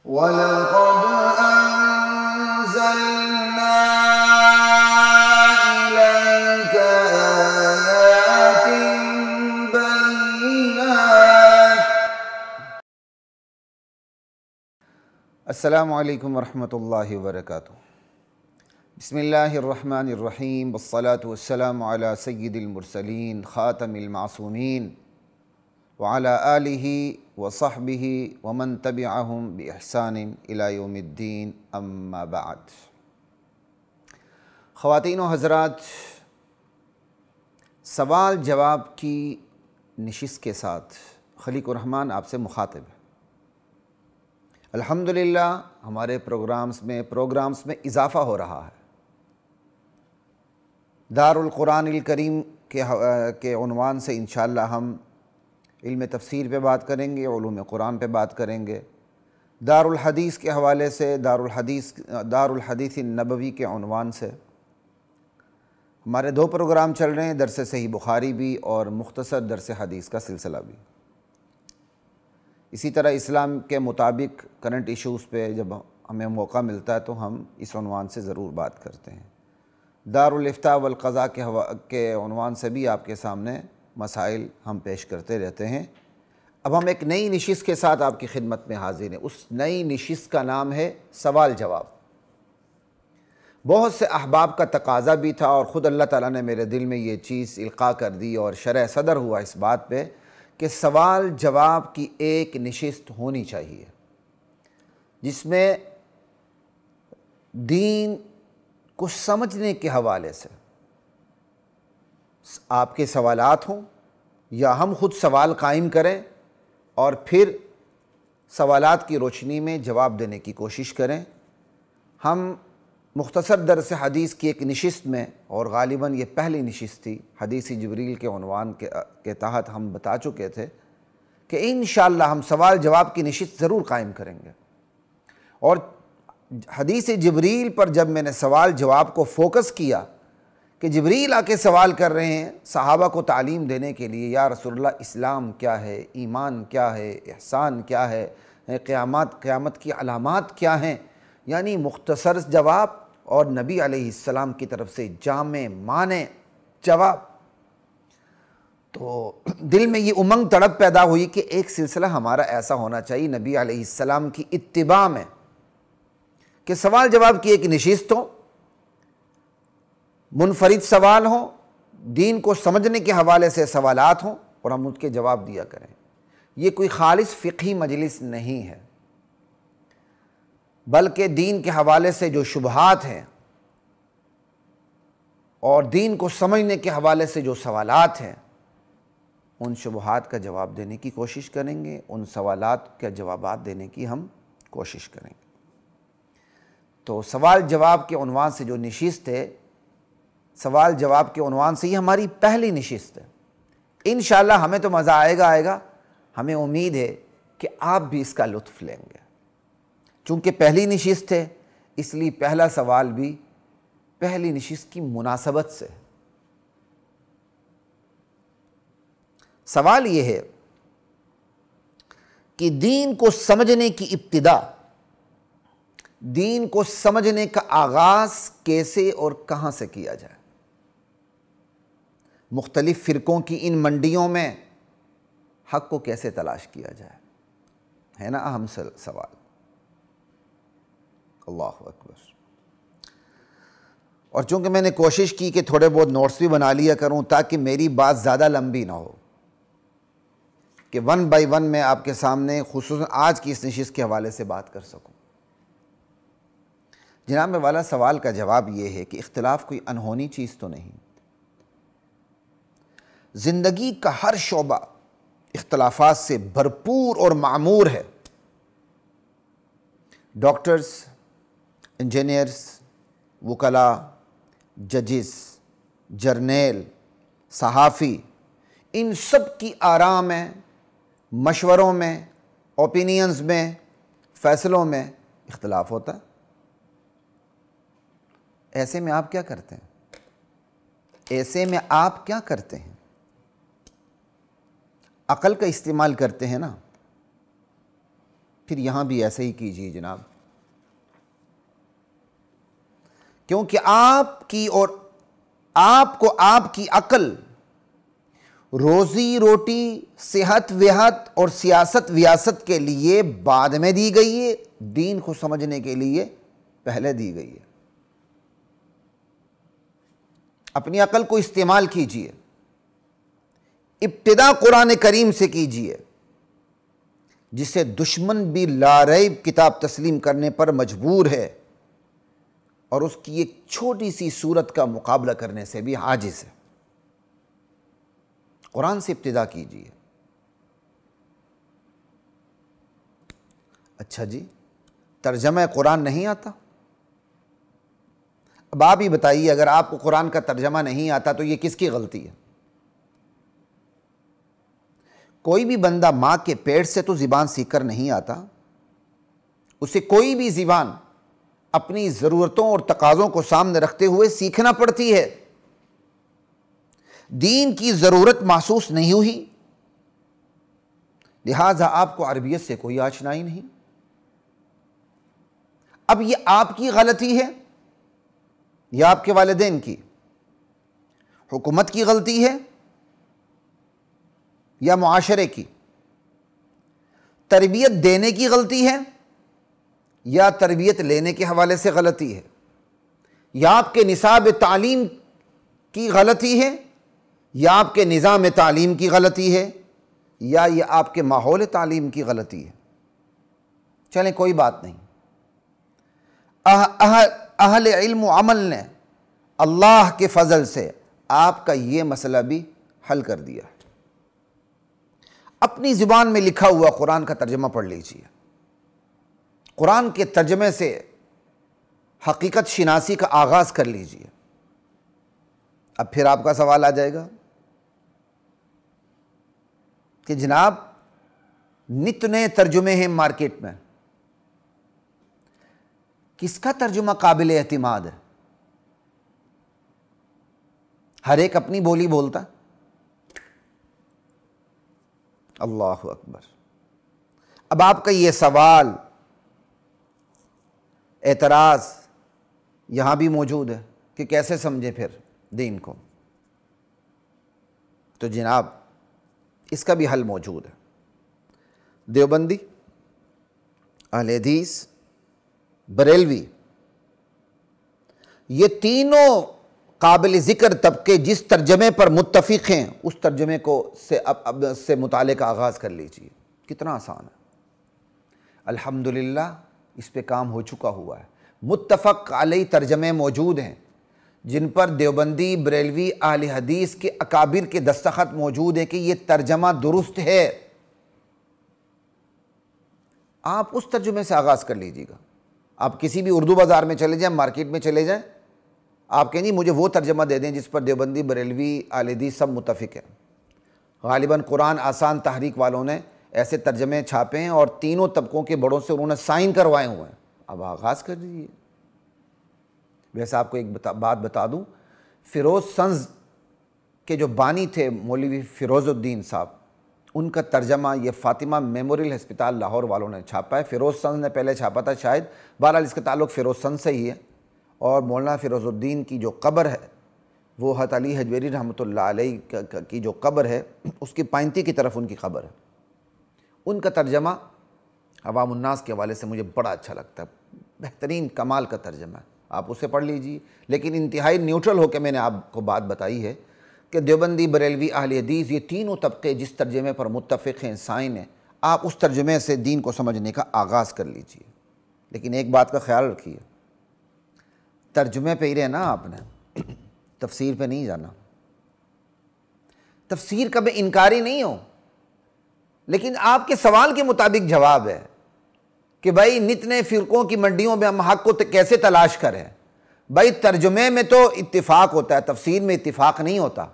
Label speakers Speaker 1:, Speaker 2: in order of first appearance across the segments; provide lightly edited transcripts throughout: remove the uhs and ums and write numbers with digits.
Speaker 1: وَلَقَدْ أَنزَلْنَا إِلَيْكَ آيَاتٍ بَيِّنَاتٍ۔
Speaker 2: السلام علیکم ورحمۃ اللہ وبرکاتہ۔ بسم اللہ الرحمن الرحیم، والصلاة والسلام علی سید المرسلین خاتم المعصومین وعلی آلہ وصحبہ ومن تبعہم بإحسان الی یوم الدین، اما بعد۔ خواتین و حضرات، سوال جواب کی نشست کے ساتھ خلیق الرحمن آپ سے مخاطب ہے۔ الحمدللہ ہمارے پروگرامز میں اضافہ ہو رہا ہے۔ دار القرآن الکریم کے عنوان سے انشاءاللہ ہم علم تفسیر پہ بات کریں گے، علوم قرآن پہ بات کریں گے۔ دار الحدیث کے حوالے سے دار الحدیث النبوی کے عنوان سے ہمارے 2 پروگرام چل رہے ہیں، درس صحیح بخاری بھی اور مختصر درس حدیث کا سلسلہ بھی۔ اسی طرح اسلام کے مطابق کرنٹ ایشوز پہ جب ہمیں موقع ملتا ہے تو ہم اس عنوان سے ضرور بات کرتے ہیں۔ دار الافتاء والقضاء کے عنوان سے بھی آپ کے سامنے مسائل ہم پیش کرتے رہتے ہیں۔ اب ہم ایک نئی نشست کے ساتھ آپ کی خدمت میں حاضر ہیں۔ اس نئی نشست کا نام ہے سوال جواب۔ بہت سے احباب کا تقاضا بھی تھا اور خود اللہ تعالیٰ نے میرے دل میں یہ چیز القاء کر دی اور شرح صدر ہوا اس بات پہ کہ سوال جواب کی ایک نشست ہونی چاہیے جس میں دین کو سمجھنے کے حوالے سے آپ کے سوالات ہوں یا ہم خود سوال قائم کریں اور پھر سوالات کی روشنی میں جواب دینے کی کوشش کریں۔ ہم مختصر درس حدیث کی ایک نشست میں، اور غالباً یہ پہلی نشست تھی، حدیث جبریل کے عنوان کے تحت ہم بتا چکے تھے کہ انشاءاللہ ہم سوال جواب کی نشست ضرور قائم کریں گے۔ اور حدیث جبریل پر جب میں نے سوال جواب کو فوکس کیا کہ جبریل آ کے سوال کر رہے ہیں صحابہ کو تعلیم دینے کے لیے، یا رسول اللہ اسلام کیا ہے، ایمان کیا ہے، احسان کیا ہے، قیامت کی علامات کیا ہیں، یعنی مختصر جواب اور نبی علیہ السلام کی طرف سے جامع معنی جواب، تو دل میں یہ امنگ تڑپ پیدا ہوئی کہ ایک سلسلہ ہمارا ایسا ہونا چاہیے نبی علیہ السلام کی اتباع میں کہ سوال جواب کی ایک نشست ہو، منفرد سوال ہوں، دین کو سمجھنے کے حوالے سے سوالات ہوں اور ہم ان کے جواب دیا کریں۔ یہ کوئی خالص فقہی مجلس نہیں ہے، بلکہ دین کے حوالے سے جو شبہات ہیں اور دین کو سمجھنے کے حوالے سے جو سوالات ہیں، ان شبہات کا جواب دینے کی کوشش کریں گے، ان سوالات کے جوابات دینے کی ہم کوشش کریں گے۔ تو سوال جواب کے عنوان سے جو نشست ہے، سوال جواب کے عنوان سے یہ ہماری پہلی نشست ہے۔ انشاءاللہ ہمیں تو مزہ آئے گا، ہمیں امید ہے کہ آپ بھی اس کا لطف لیں گے۔ چونکہ پہلی نشست ہے اس لیے پہلا سوال بھی پہلی نشست کی مناسبت سے۔ سوال یہ ہے کہ دین کو سمجھنے کی ابتدا، دین کو سمجھنے کا آغاز کیسے اور کہاں سے کیا جائے؟ مختلف فرقوں کی ان منڈیوں میں حق کو کیسے تلاش کیا جائے، ہے نا اہم سوال۔ اللہ اکبر۔ اور چونکہ میں نے کوشش کی کہ تھوڑے بہت نوٹس بھی بنا لیا کروں تاکہ میری بات زیادہ لمبی نہ ہو، کہ 1 بائی 1 میں آپ کے سامنے خصوصاً آج کی اس نشست کے حوالے سے بات کر سکوں۔ جناب والا سوال کا جواب یہ ہے کہ اختلاف کوئی انہونی چیز تو نہیں۔ زندگی کا ہر شعبہ اختلافات سے بھرپور اور معمور ہے۔ ڈاکٹرز، انجینئرز، وکلاء، ججز، جرنیل، صحافی، ان سب کی آراء میں، مشوروں میں، اوپینینز میں، فیصلوں میں اختلاف ہوتا ہے۔ ایسے میں آپ کیا کرتے ہیں؟ عقل کا استعمال کرتے ہیں نا۔ پھر یہاں بھی ایسے ہی کیجیے جناب، کیونکہ آپ کی اور آپ کو آپ کی عقل روزی روٹی، صحت وحت اور سیاست ویاست کے لیے بعد میں دی گئی ہے، دین کو سمجھنے کے لیے پہلے دی گئی ہے۔ اپنی عقل کو استعمال کیجیے، ابتدا قرآن کریم سے کیجیے، جسے دشمن بھی لاریب کتاب تسلیم کرنے پر مجبور ہے اور اس کی ایک چھوٹی سی صورت کا مقابلہ کرنے سے بھی عاجز ہے۔ قرآن سے ابتدا کیجیے۔ اچھا جی، ترجمہ قرآن نہیں آتا؟ اب آپ ہی بتائیے، اگر آپ کو قرآن کا ترجمہ نہیں آتا تو یہ کس کی غلطی ہے؟ کوئی بھی بندہ ماں کے پیٹ سے تو زبان سیکھ کر نہیں آتا، اسے کوئی بھی زبان اپنی ضرورتوں اور تقاضوں کو سامنے رکھتے ہوئے سیکھنا پڑتی ہے۔ دین کی ضرورت محسوس نہیں ہوئی، لہٰذا آپ کو عربیت سے کوئی آشنائی نہیں۔ اب یہ آپ کی غلطی ہے یا آپ کے والدین کی؟ حکومت کی غلطی ہے یا معاشرے کی؟ تربیت دینے کی غلطی ہے یا تربیت لینے کے حوالے سے غلطی ہے؟ یا آپ کے نصاب تعلیم کی غلطی ہے یا آپ کے نظام تعلیم کی غلطی ہے یا یہ آپ کے ماحول تعلیم کی غلطی ہے؟ چلیں کوئی بات نہیں، اہل علم و عمل نے اللہ کے فضل سے آپ کا یہ مسئلہ بھی حل کر دیا ہے۔ اپنی زبان میں لکھا ہوا قرآن کا ترجمہ پڑھ لیجیے، قرآن کے ترجمے سے حقیقت شناسی کا آغاز کر لیجیے۔ اب پھر آپ کا سوال آ جائے گا کہ جناب نت نئے ترجمے ہیں مارکیٹ میں، کس کا ترجمہ قابل اعتماد ہے؟ ہر ایک اپنی بولی بولتا۔ اللہ اکبر۔ اب آپ کا یہ سوال، اعتراض یہاں بھی موجود ہے کہ کیسے سمجھے پھر دین کو، تو جناب اس کا بھی حل موجود ہے۔ دیوبندی، اہل حدیث، بریلوی، یہ تینوں قابل ذکر طبقے جس ترجمے پر متفق ہیں اس ترجمے کو سے مطالعے کا آغاز کر لیجیے۔ کتنا آسان ہے، الحمدللہ اس پہ کام ہو چکا ہوا ہے۔ متفق علیہ ترجمے موجود ہیں جن پر دیوبندی، بریلوی، اہل حدیث کے اکابر کے دستخط موجود ہیں کہ یہ ترجمہ درست ہے۔ آپ اس ترجمے سے آغاز کر لیجیے گا۔ آپ کسی بھی اردو بازار میں چلے جائیں، مارکیٹ میں چلے جائیں، آپ کہیں جی مجھے وہ ترجمہ دے دیں جس پر دیوبندی، بریلوی، اہل حدیث سب متفق ہیں۔ غالباً قرآن آسان تحریک والوں نے ایسے ترجمے چھاپے ہیں اور تینوں طبقوں کے بڑوں سے انہوں نے سائن کروائے ہوئے ہیں۔ اب آغاز کر دیجیے۔ ویسے آپ کو ایک بات بتا دوں، فیروز سنز کے جو بانی تھے مولوی فیروز الدین صاحب، ان کا ترجمہ یہ فاطمہ میموریل ہسپتال لاہور والوں نے چھاپا ہے۔ فیروز سنز نے پہلے چھاپا تھا شاید، بہرحال اس کا تعلق فیروز سنز سے ہی ہے۔ اور مولانا فیروز الدین کی جو قبر ہے وہ حضرت علی حجویری رحمۃ اللہ علیہ کی جو قبر ہے اس کی پائنتی کی طرف ان کی قبر ہے۔ ان کا ترجمہ عوام الناس کے حوالے سے مجھے بڑا اچھا لگتا ہے، بہترین کمال کا ترجمہ ہے، آپ اسے پڑھ لیجیے۔ لیکن انتہائی نیوٹرل ہو کے میں نے آپ کو بات بتائی ہے کہ دیوبندی، بریلوی، اہل حدیث یہ تینوں طبقے جس ترجمے پر متفق ہیں، سائن ہیں، آپ اس ترجمے سے دین کو سمجھنے کا آغاز کر لیجیے۔ لیکن ایک بات کا خیال رکھیے، ترجمے پہ ہی رہنا آپ نے، تفسیر پہ نہیں جانا۔ تفسیر کا میں انکاری نہیں ہوں، لیکن آپ کے سوال کے مطابق جواب ہے کہ بھائی نت نئے فرقوں کی منڈیوں میں ہم حق کو کیسے تلاش کریں۔ بھائی ترجمے میں تو اتفاق ہوتا ہے، تفسیر میں اتفاق نہیں ہوتا۔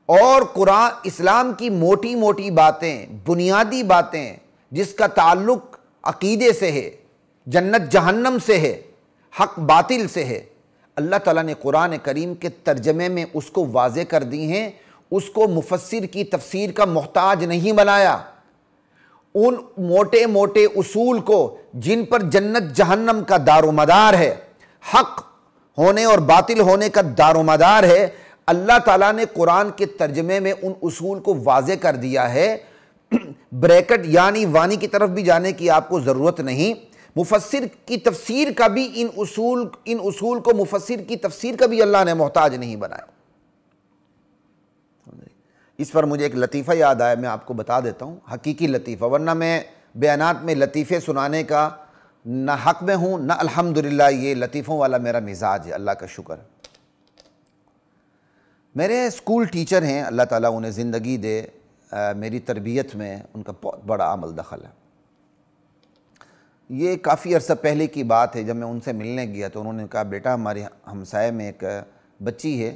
Speaker 2: اور قرآن اسلام کی موٹی موٹی باتیں، بنیادی باتیں جس کا تعلق عقیدے سے ہے، جنت جہنم سے ہے، حق باطل سے ہے، اللہ تعالیٰ نے قرآن کریم کے ترجمے میں اس کو واضح کر دی ہیں، اس کو مفسر کی تفسیر کا محتاج نہیں بنایا۔ ان موٹے موٹے اصول کو جن پر جنت جہنم کا دار و مدار ہے، حق ہونے اور باطل ہونے کا دار و مدار ہے، اللہ تعالیٰ نے قرآن کے ترجمے میں ان اصول کو واضح کر دیا ہے۔ بریکٹ یعنی وانی کی طرف بھی جانے کی آپ کو ضرورت نہیں، مفسر کی تفسیر کا بھی ان اصول کو مفسر کی تفسیر کا بھی اللہ نے محتاج نہیں بنایا۔ اس پر مجھے ایک لطیفہ یاد آیا، میں آپ کو بتا دیتا ہوں، حقیقی لطیفہ، ورنہ میں بیانات میں لطیفے سنانے کا نہ حق میں ہوں، نہ الحمدللہ یہ لطیفوں والا میرا مزاج ہے، اللہ کا شکر ہے۔ میرے اسکول ٹیچر ہیں، اللہ تعالیٰ انہیں زندگی دے، میری تربیت میں ان کا بہت بڑا عمل دخل ہے۔ یہ کافی عرصہ پہلے کی بات ہے، جب میں ان سے ملنے گیا تو انہوں نے کہا بیٹا ہمارے ہمسائے میں ایک بچی ہے،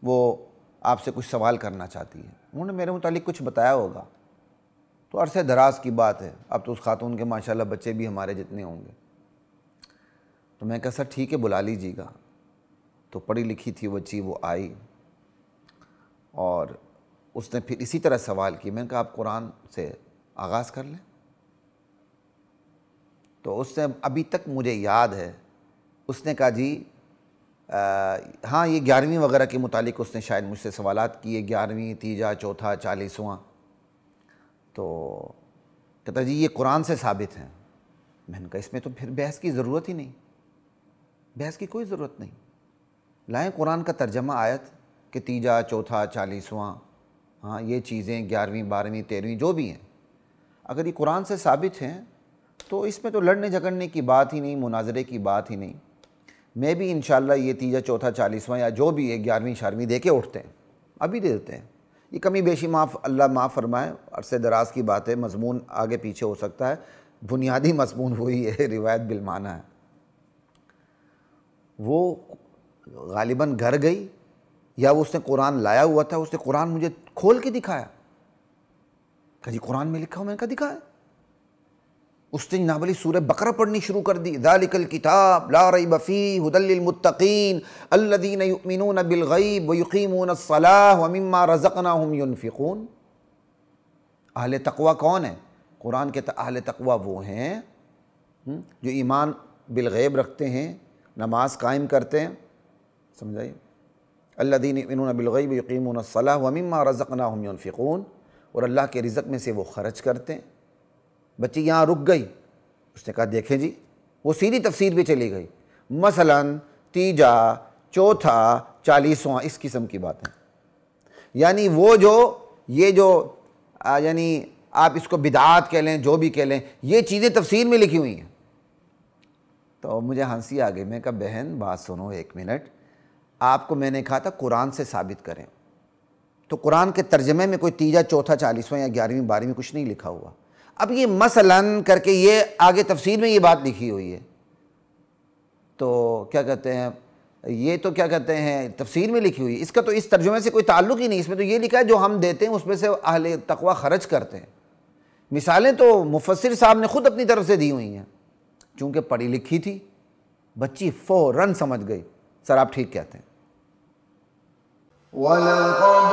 Speaker 2: وہ آپ سے کچھ سوال کرنا چاہتی ہے۔ انہوں نے میرے متعلق کچھ بتایا ہوگا، تو عرصے دراز کی بات ہے، اب تو اس خاتون کے ماشاءاللہ بچے بھی ہمارے جتنے ہوں گے۔ تو میں کہا سر ٹھیک ہے بلا لیجیے گا۔ تو پڑھی لکھی تھی بچی، وہ آئی اور اس نے پھر اسی طرح سوال کی۔ میں نے کہا آپ قرآن سے آغاز کر لیں۔ تو اس نے ابھی تک مجھے یاد ہے، اس نے کہا جی ہاں یہ 11ویں وغیرہ کے متعلق اس نے شاید مجھ سے سوالات کیے، 11ویں، تیجا، چوتھا، 40واں۔ تو کہتا جی یہ قرآن سے ثابت ہیں۔ میں نے کہا اس میں تو پھر بحث کی ضرورت ہی نہیں، بحث کی کوئی ضرورت نہیں، لائیں قرآن کا ترجمہ آیت کہ تیجا، چوتھا، 40واں، ہاں یہ چیزیں 11ویں، 12ویں، 13ویں جو بھی ہیں، اگر یہ قرآن سے ثابت ہیں تو اس میں تو لڑنے جھگڑنے کی بات ہی نہیں، مناظرے کی بات ہی نہیں۔ میں بھی انشاءاللہ یہ تیجا، چوتھا، 40واں یا جو بھی ہے 11ویں، 12ویں دے کے اٹھتے ہیں، ابھی دے دیتے ہیں۔ یہ کمی بیشی اللہ معاف فرمائے، عرصے دراز کی بات ہے، مضمون آگے پیچھے ہو سکتا ہے، بنیادی مضمون وہی ہے، روایت بالمعنی ہے۔ وہ غالباً گھر گئی یا وہ اس نے قرآن لایا ہوا تھا، اس نے قرآن مجھے کھول کے دکھایا، کہا جی قرآن میں لکھا ہو، میں نے کہا دکھایا۔ اس نے جناب علی سورہ بقرہ پڑھنی شروع کر دی، ذالک الکتاب لا ریب فیہ ھدی للمتقین الذین یؤمنون بالغیب ویقیمون الصلاۃ ومما رزقناہم ینفقون۔ اہل تقوی کون ہیں؟ قرآن کے اہل تقوی وہ ہیں جو ایمان بالغیب رکھتے ہیں، نماز قائم کرتے ہیں، سمجھائیے، الذین یؤمنون بالغیب ویقیمون الصلاۃ ومما رزقناہم ینفقون، اور اللہ کے رزق میں سے وہ خرچ کرتے ہیں۔ بچی یہاں رک گئی، اس نے کہا دیکھیں جی، وہ سیدھی تفسیر پہ چلی گئی، مثلاً تیجا، چوتھا، 40واں، اس قسم کی باتیں، یعنی وہ جو یہ جو یعنی آپ اس کو بدعات کہہ لیں، جو بھی کہہ لیں، یہ چیزیں تفسیر میں لکھی ہوئی ہیں۔ تو مجھے ہنسی آ گئی، میں کہا بہن بات سنو ایک منٹ، آپ کو میں نے کہا تھا قرآن سے ثابت کریں، تو قرآن کے ترجمے میں کوئی تیجا، چوتھا، 40واں یا 11ویں، 12ویں کچھ نہیں لکھا ہوا۔ اب یہ مثلاً کر کے یہ آگے تفسیر میں یہ بات لکھی ہوئی ہے، تو کیا کہتے ہیں، یہ تو کیا کہتے ہیں تفسیر میں لکھی ہوئی ہے، اس کا تو اس ترجمے سے کوئی تعلق ہی نہیں، اس میں تو یہ لکھا ہے جو ہم دیتے ہیں اس میں سے اہل تقوی خرچ کرتے ہیں۔ مثالیں تو مفسر صاحب نے خود اپنی طرف سے دی ہوئی ہیں، چونکہ پڑھی لکھی تھی بچی فوراً سمجھ گئی، سر آپ ٹھیک کہتے ہیں۔
Speaker 1: وَلَقَدْ